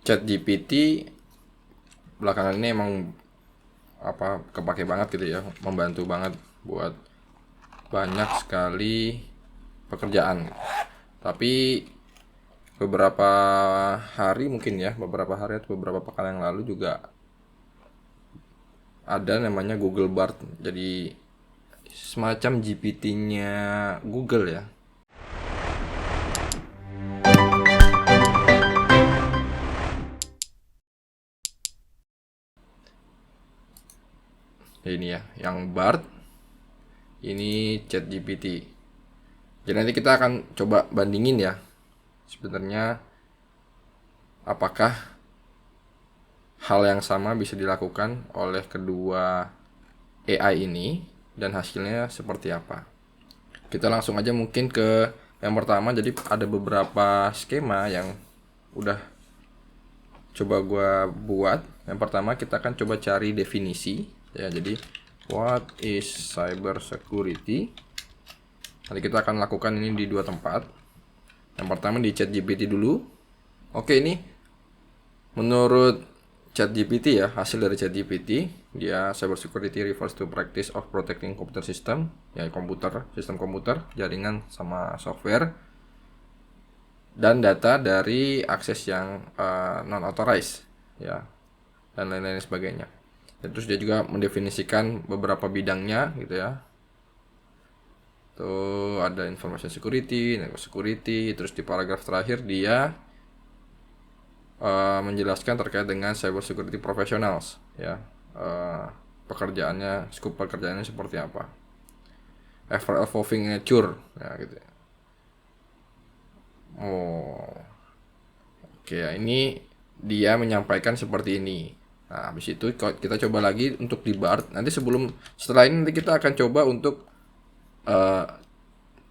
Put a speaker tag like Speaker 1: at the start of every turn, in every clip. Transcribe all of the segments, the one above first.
Speaker 1: ChatGPT belakangan ini emang kepake banget gitu ya, membantu banget buat banyak sekali pekerjaan. Tapi beberapa hari mungkin ya, beberapa hari atau beberapa pekan yang lalu juga ada namanya Google Bard. Jadi semacam GPT-nya Google ya. Ini ya, yang Bard, ini ChatGPT. Jadi nanti kita akan coba bandingin ya, sebenarnya apakah hal yang sama bisa dilakukan oleh kedua AI ini dan hasilnya seperti apa. Kita langsung aja mungkin ke yang pertama. Jadi ada beberapa skema yang udah coba gua buat. Yang pertama kita akan coba cari definisi ya. Jadi what is cyber security? Nanti kita akan lakukan ini di dua tempat. Yang pertama di ChatGPT dulu. Oke, ini menurut ChatGPT ya, hasil dari ChatGPT, dia cyber security refers to practice of protecting computer system, ya komputer, sistem komputer, jaringan sama software dan data dari akses yang non authorized ya, dan lain-lain sebagainya. Dan terus dia juga mendefinisikan beberapa bidangnya gitu ya. Tuh ada information security, network security, terus di paragraf terakhir dia menjelaskan terkait dengan cyber security professionals ya, pekerjaannya, scope pekerjaannya seperti apa, ever evolving nature ya gitu ya. Oke ya, ini dia menyampaikan seperti ini. Nah, habis itu kita coba lagi untuk di Bard. Nanti setelah ini nanti kita akan coba untuk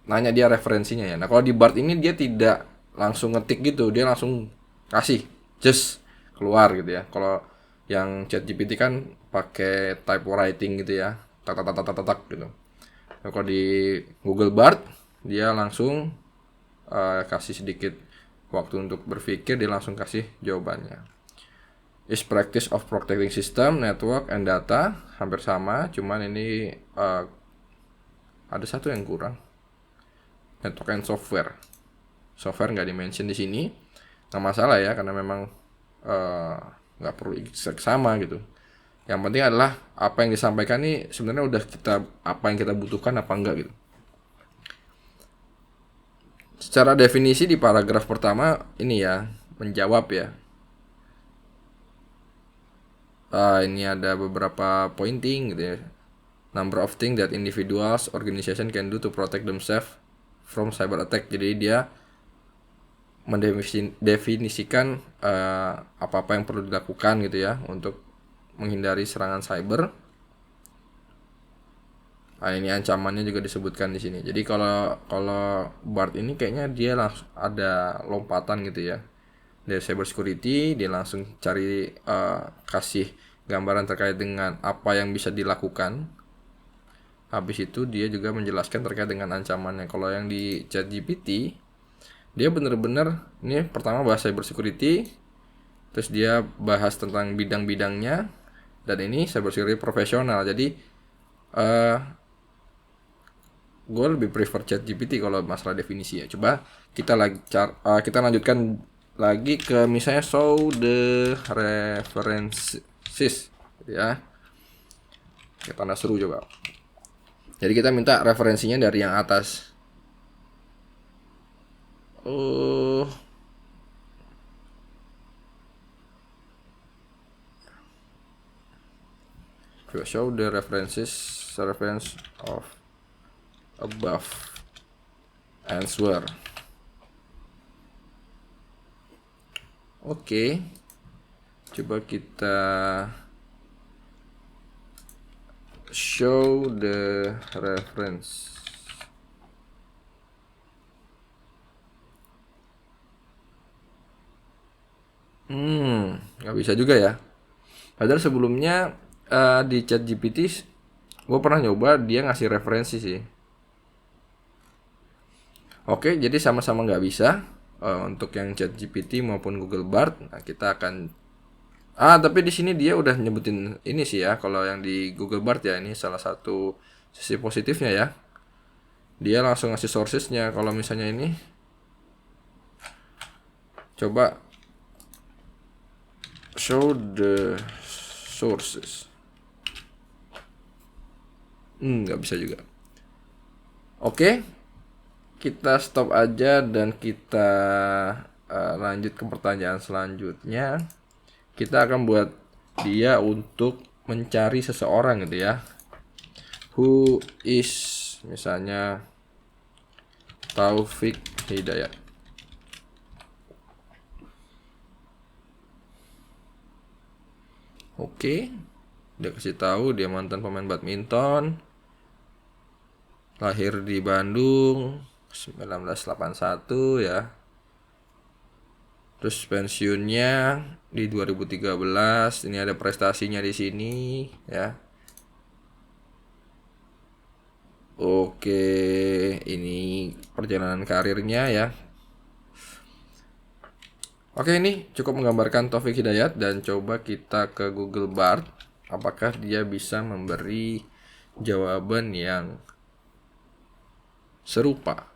Speaker 1: nanya dia referensinya ya. Nah, kalau di Bard ini dia tidak langsung ngetik gitu, dia langsung kasih just keluar gitu ya. Kalau yang ChatGPT kan pakai typewriting gitu ya, tak tak tak tak tak tak gitu. Nah, kalau di Google Bard dia langsung kasih sedikit waktu untuk berpikir, dia langsung kasih jawabannya. Is practice of protecting system, network, and data, hampir sama, cuman ini ada satu yang kurang, network and software. Software nggak dimention di sini, nggak masalah ya, karena memang nggak perlu sama gitu. Yang penting adalah apa yang disampaikan ini sebenarnya udah apa yang kita butuhkan apa enggak gitu. Secara definisi di paragraf pertama ini ya, menjawab ya. Ini ada beberapa pointing gitu ya. Number of things that individuals, organization can do to protect themselves from cyber attack. Jadi dia mendefinisikan apa-apa yang perlu dilakukan gitu ya untuk menghindari serangan cyber. Nah, ini ancamannya juga disebutkan di sini. Jadi kalau Bard ini kayaknya dia langsung ada lompatan gitu ya. Dari cyber security dia langsung cari kasih gambaran terkait dengan apa yang bisa dilakukan. Habis itu dia juga menjelaskan terkait dengan ancamannya. Kalau yang di ChatGPT dia bener-bener ini pertama bahas cyber security, terus dia bahas tentang bidang-bidangnya, dan ini cyber security profesional. Jadi gue lebih prefer ChatGPT kalau masalah definisi ya. Coba kita kita lanjutkan lagi ke misalnya show the references ya. Kita tanda seru coba. Jadi kita minta referensinya dari yang atas. Show the reference of above answer. Oke. Coba kita show the reference. Nggak bisa juga ya. Padahal sebelumnya di ChatGPT gue pernah nyoba, dia ngasih referensi sih. Oke, jadi sama-sama nggak bisa. untuk yang ChatGPT maupun Google Bard. Nah, kita akan tapi di sini dia udah nyebutin ini sih ya, kalau yang di Google Bard ya, ini salah satu sisi positifnya ya. Dia langsung ngasih sourcesnya. Kalau misalnya ini coba show the sources. Nggak bisa juga. Oke, kita stop aja dan kita lanjut ke pertanyaan selanjutnya. Kita akan buat dia untuk mencari seseorang gitu ya. Who is misalnya Taufik Hidayat. Oke, dia kasih tahu dia mantan pemain badminton, lahir di Bandung 1981 ya. Terus pensiunnya di 2013. Ini ada prestasinya di sini ya. Oke, ini perjalanan karirnya ya. Oke, ini cukup menggambarkan Taufik Hidayat, dan coba kita ke Google Bard. Apakah dia bisa memberi jawaban yang serupa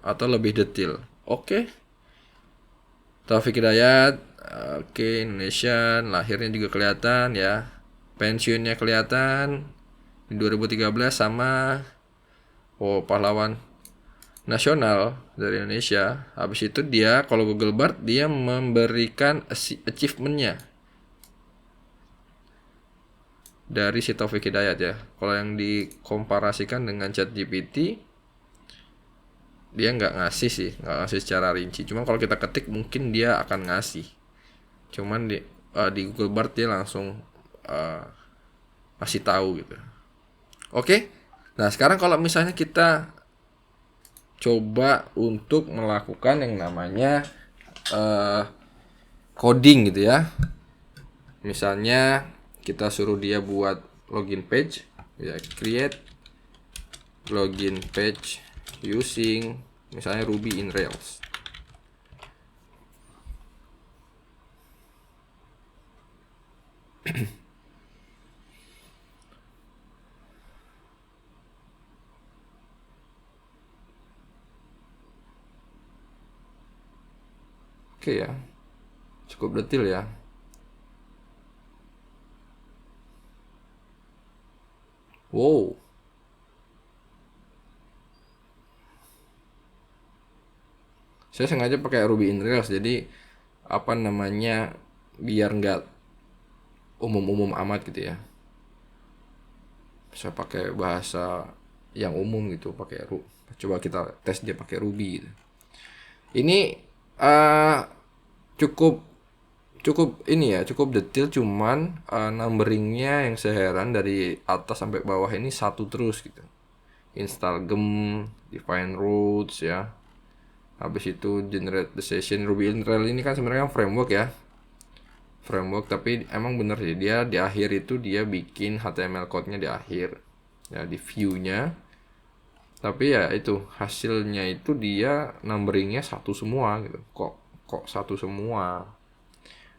Speaker 1: atau lebih detail? Oke. Taufik Hidayat, oke, Indonesian, lahirnya juga kelihatan ya. Pensiunnya kelihatan di 2013 sama pahlawan nasional dari Indonesia. Habis itu dia kalau Google Bard dia memberikan achievementnya dari si Taufik Hidayat ya. Kalau yang dikomparasikan dengan ChatGPT, dia nggak ngasih sih, nggak ngasih secara rinci. Cuman kalau kita ketik mungkin dia akan ngasih. Cuman di Google Bard dia langsung ngasih tahu gitu. Oke. Nah sekarang kalau misalnya kita coba untuk melakukan yang namanya coding gitu ya. Misalnya kita suruh dia buat login page ya, create login page using misalnya Ruby in Rails. Oke ya, cukup detail ya. Wow. Saya sengaja pakai Ruby in Rails, jadi apa namanya, biar nggak umum-umum amat gitu ya. Saya pakai bahasa yang umum gitu, pakai coba kita tes dia pakai Ruby gitu. Ini cukup ini ya, cukup detail. Cuman numberingnya yang saya heran, dari atas sampai bawah ini satu terus gitu. Install gem, define routes ya. Habis itu generate the session. Ruby on Rails ini kan sebenarnya framework ya, tapi emang bener sih, dia di akhir itu dia bikin HTML code-nya di akhir ya, di view-nya. Tapi ya itu hasilnya itu dia numberingnya satu semua gitu. Kok satu semua.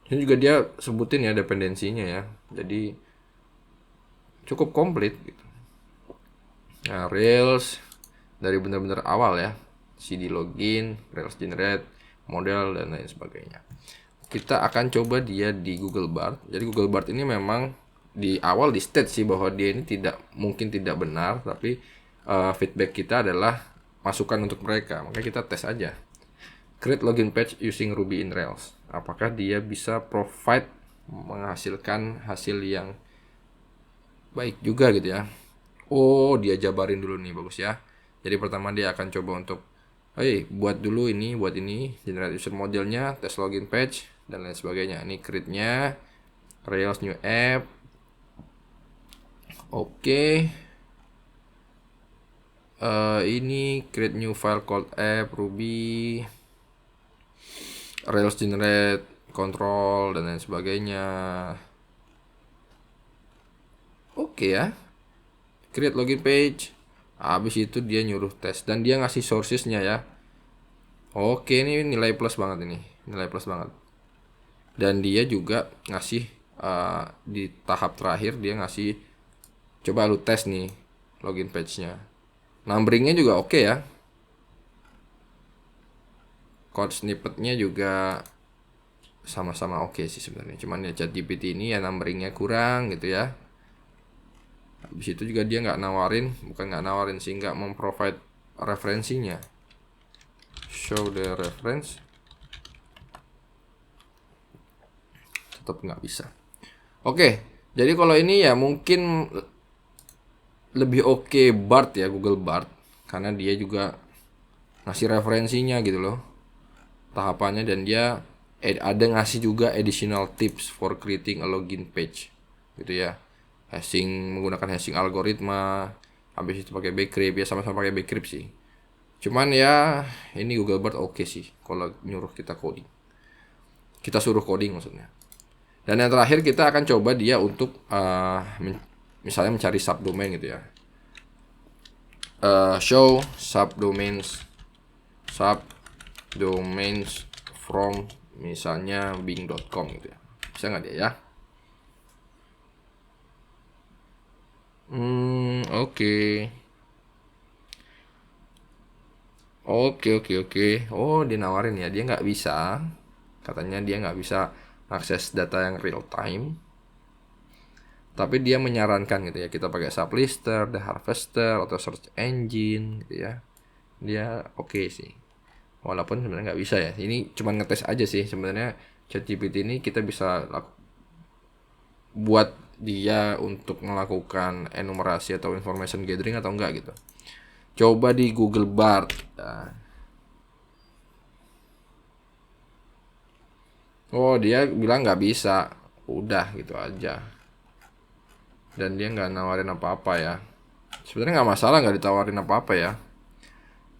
Speaker 1: Ini juga dia sebutin ya dependensinya ya. Jadi cukup komplit gitu. Nah, Rails dari benar-benar awal ya. CD login, Rails generate, model dan lain sebagainya. Kita akan coba dia di Google Bard. Jadi Google Bard ini memang di awal di state sih bahwa dia ini mungkin tidak benar, tapi feedback kita adalah masukan untuk mereka. Makanya kita tes aja. Create login page using Ruby in Rails. Apakah dia bisa provide, menghasilkan hasil yang baik juga gitu ya. Oh, dia jabarin dulu nih, bagus ya. Jadi pertama dia akan coba untuk buat dulu ini, buat ini, generate user modelnya, tes login page dan lain sebagainya. Ini create-nya Rails new app. Oke. Ini create new file called app Ruby Rails generate control dan lain sebagainya. Oke ya, create login page. Habis itu dia nyuruh tes dan dia ngasih sourcesnya ya. Oke, ini nilai plus banget ini. Nilai plus banget. Dan dia juga ngasih di tahap terakhir dia ngasih, coba lu tes nih login page-nya. Numberingnya juga oke ya. Code snippetnya juga sama-sama oke sih sebenarnya. Cuman ya ChatGPT ini ya numberingnya kurang gitu ya. Habis itu juga dia bukan nggak nawarin sih, nggak memprovide referensinya. Show the reference, tetap nggak bisa. Oke, jadi kalau ini ya mungkin lebih oke Bard ya, Google Bard, karena dia juga ngasih referensinya gitu loh, tahapannya, dan dia ada ngasih juga additional tips for creating a login page gitu ya. Menggunakan hashing algoritma, habis itu pakai bcrypt ya, sama-sama pakai bcrypt sih. Cuman ya ini Google Bard oke sih kalau nyuruh kita coding. Kita suruh coding maksudnya. Dan yang terakhir kita akan coba dia untuk misalnya mencari subdomain gitu ya. Show subdomains from misalnya bing.com gitu ya. Bisa nggak dia ya? Oke. Oke. Oh, dinawarin ya. Dia nggak bisa. Katanya dia nggak bisa akses data yang real time. Tapi dia menyarankan gitu ya, kita pakai Sublister, The Harvester, atau Search Engine gitu ya. Dia oke sih. Walaupun sebenarnya nggak bisa ya. Ini cuma ngetes aja sih sebenarnya. ChatGPT ini kita bisa buat dia untuk melakukan enumerasi atau information gathering atau enggak gitu. Coba di Google Bard. Oh, dia bilang nggak bisa. Udah gitu aja. Dan dia nggak nawarin apa-apa ya. Sebenarnya nggak masalah nggak ditawarin apa-apa ya.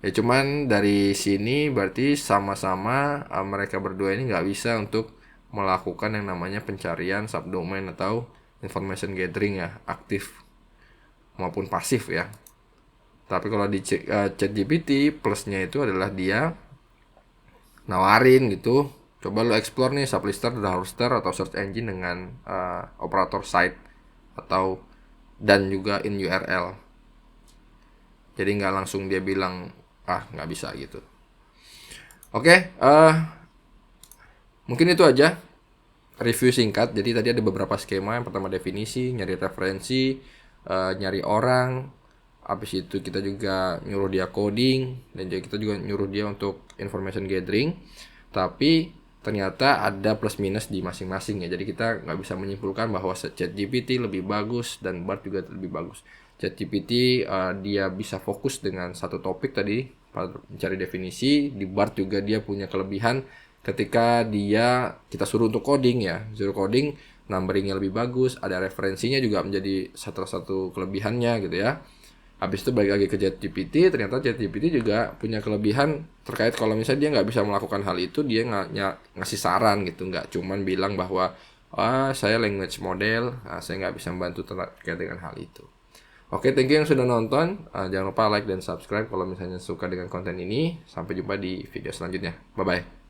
Speaker 1: Ya cuman dari sini berarti sama-sama mereka berdua ini nggak bisa untuk melakukan yang namanya pencarian subdomain atau information gathering ya, aktif maupun pasif ya. Tapi kalau di ChatGPT plusnya itu adalah dia nawarin gitu. Coba lo explore nih Sublister, Harvester, atau search engine dengan operator site atau dan juga in URL. Jadi nggak langsung dia bilang nggak bisa gitu. Oke, mungkin itu aja review singkat. Jadi tadi ada beberapa skema. Yang pertama definisi, nyari referensi, nyari orang. Habis itu kita juga nyuruh dia coding, dan kita juga nyuruh dia untuk information gathering. Tapi ternyata ada plus minus di masing-masing ya. Jadi kita nggak bisa menyimpulkan bahwa ChatGPT lebih bagus dan Bard juga lebih bagus. ChatGPT dia bisa fokus dengan satu topik tadi, mencari definisi. Di Bard juga dia punya kelebihan ketika kita suruh untuk coding ya, suruh coding, numberingnya lebih bagus, ada referensinya juga menjadi satu kelebihannya gitu ya. Habis itu balik lagi ke ChatGPT, ternyata ChatGPT juga punya kelebihan terkait kalau misalnya dia nggak bisa melakukan hal itu, dia ngasih saran gitu, nggak cuman bilang bahwa saya language model, saya nggak bisa membantu terkait dengan hal itu. Oke, thank you yang sudah nonton. Jangan lupa like dan subscribe kalau misalnya suka dengan konten ini. Sampai jumpa di video selanjutnya. Bye-bye.